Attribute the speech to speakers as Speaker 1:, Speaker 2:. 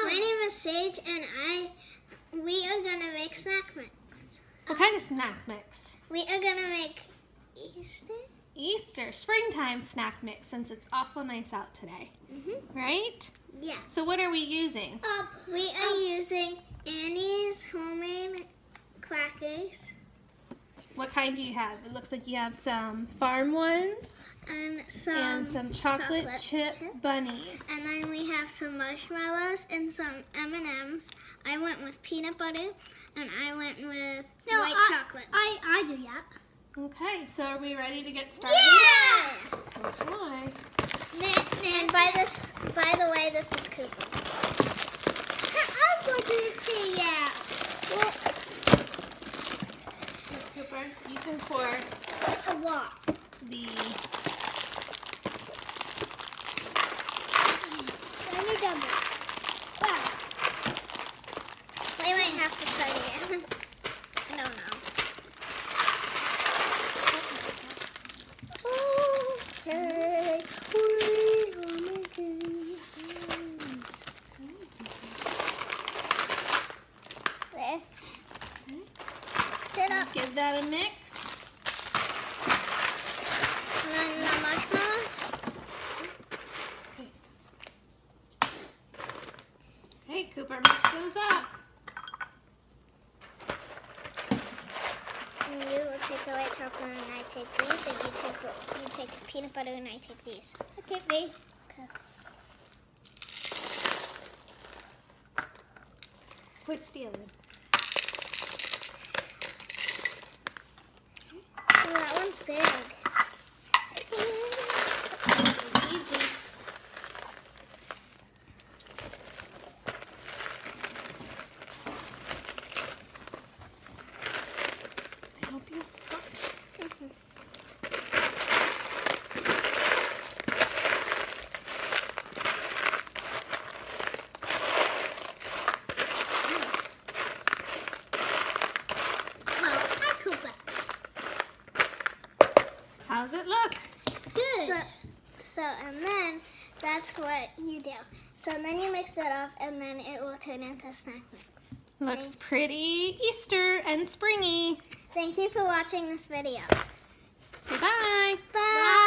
Speaker 1: my name is Sage, and we are gonna make snack mix.
Speaker 2: What kind of snack mix?
Speaker 1: We are gonna make
Speaker 2: Easter, springtime snack mix, since it's awful nice out today. Right?
Speaker 1: Yeah.
Speaker 2: So what are we using?
Speaker 1: We are using Annie's homemade crackers.
Speaker 2: What kind do you have? It looks like you have some farm ones
Speaker 1: And
Speaker 2: some chocolate chip bunnies.
Speaker 1: And then we have some marshmallows and some M&Ms. I went with peanut butter, and I went with white chocolate. I do that.
Speaker 2: Okay, so are we ready to get started?
Speaker 1: Yeah!
Speaker 2: Okay.
Speaker 1: And by the way, this is Cooper. I'm going to see ya.
Speaker 2: Cooper, you can pour
Speaker 1: A lot.
Speaker 2: the
Speaker 1: We might have to start again. I don't know. Okay, we are making friends. There. Sit up.
Speaker 2: give that a mix.
Speaker 1: And then the marshmallows.
Speaker 2: Hey, Cooper, mix those up.
Speaker 1: And you will take the white chocolate and I take these, and you take the peanut butter and I take these. Okay, babe. Okay.
Speaker 2: Quit stealing.
Speaker 1: Oh, that one's big.
Speaker 2: Easy. I hope you
Speaker 1: Hi, Cooper.
Speaker 2: How's it look?
Speaker 1: Good. So, and then that's what you do. So then you mix it up, and then it will turn into snack mix.
Speaker 2: Looks pretty Easter and springy.
Speaker 1: Thank you for watching this video.
Speaker 2: Say bye.
Speaker 1: Bye.